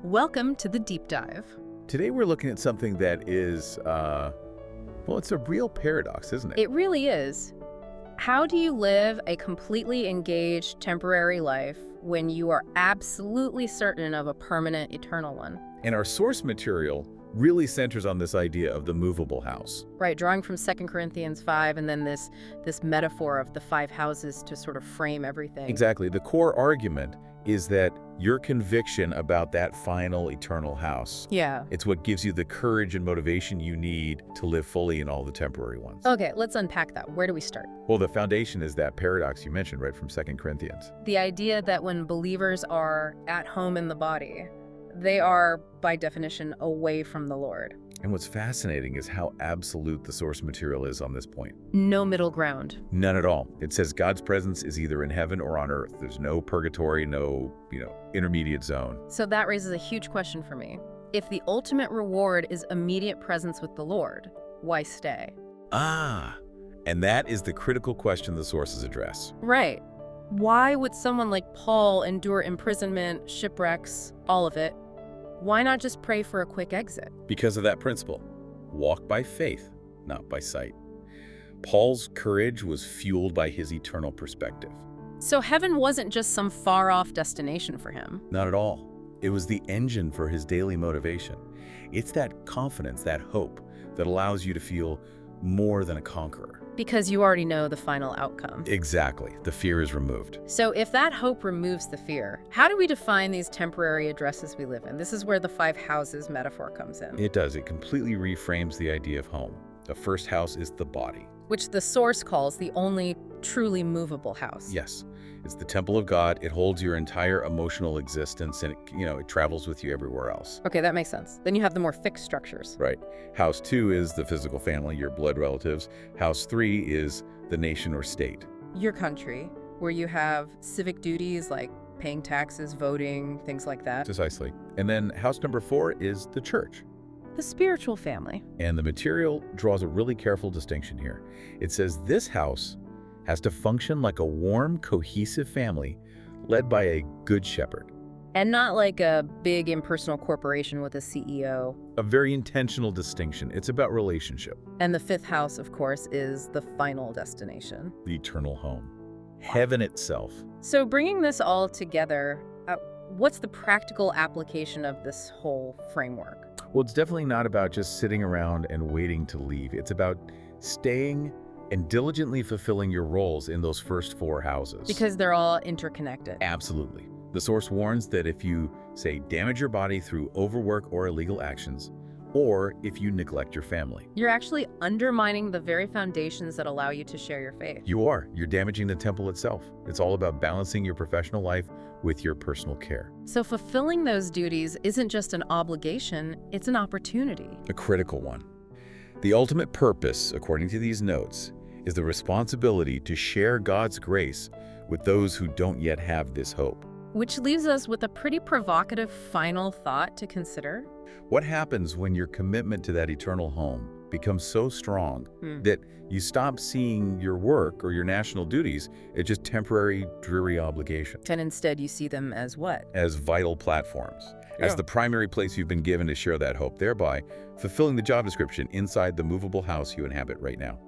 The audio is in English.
Welcome to the Deep Dive. Today we're looking at something that is, it's a real paradox, isn't it? It really is. How do you live a completely engaged temporary life when you are absolutely certain of a permanent eternal one? And our source material really centers on this idea of the movable house. Right, drawing from 2 Corinthians 5 and then this metaphor of the 5 houses to sort of frame everything. Exactly. The core argument is that your conviction about that final eternal house, it's what gives you the courage and motivation you need to live fully in all the temporary ones. Okay, let's unpack that. Where do we start? Well, the foundation is that paradox you mentioned, right, from 2 Corinthians. The idea that when believers are at home in the body, they are, by definition, away from the Lord. And what's fascinating is how absolute the source material is on this point. No middle ground. None at all. It says God's presence is either in heaven or on earth. There's no purgatory, no, intermediate zone. So that raises a huge question for me. If the ultimate reward is immediate presence with the Lord, why stay? And that is the critical question the sources address. Right. Why would someone like Paul endure imprisonment, shipwrecks, all of it? Why not just pray for a quick exit? Because of that principle. Walk by faith, not by sight. Paul's courage was fueled by his eternal perspective. So heaven wasn't just some far-off destination for him. Not at all. It was the engine for his daily motivation. It's that confidence, that hope, that allows you to feel more than a conqueror. Because you already know the final outcome. Exactly. The fear is removed. So if that hope removes the fear, how do we define these temporary addresses we live in? This is where the 5 houses metaphor comes in. It does. It completely reframes the idea of home. The first house is the body, which the source calls the only truly movable house. Yes. It's the temple of God. It holds your entire emotional existence, and it travels with you everywhere else. Okay, that makes sense. Then you have the more fixed structures. Right. House 2 is the physical family, your blood relatives. House 3 is the nation or state. Your country, where you have civic duties like paying taxes, voting, things like that. Precisely. And then house number 4 is the church. The spiritual family. And the material draws a really careful distinction here. It says this house has to function like a warm, cohesive family led by a good shepherd. And not like a big impersonal corporation with a CEO. A very intentional distinction. It's about relationship. And the 5th house, of course, is the final destination. The eternal home. Heaven itself. So bringing this all together, what's the practical application of this whole framework? Well, it's definitely not about just sitting around and waiting to leave. It's about staying and diligently fulfilling your roles in those first 4 houses. Because they're all interconnected. Absolutely. The source warns that if you, say, damage your body through overwork or illegal actions, or if you neglect your family, you're actually undermining the very foundations that allow you to share your faith. You're damaging the temple itself. It's all about balancing your professional life with your personal care. So fulfilling those duties isn't just an obligation, it's an opportunity. A critical one. The ultimate purpose, according to these notes, is the responsibility to share God's grace with those who don't yet have this hope. Which leaves us with a pretty provocative final thought to consider. What happens when your commitment to that eternal home becomes so strong that you stop seeing your work or your national duties as just temporary, dreary obligations? And instead you see them as what? As vital platforms. As the primary place you've been given to share that hope, thereby fulfilling the job description inside the movable house you inhabit right now.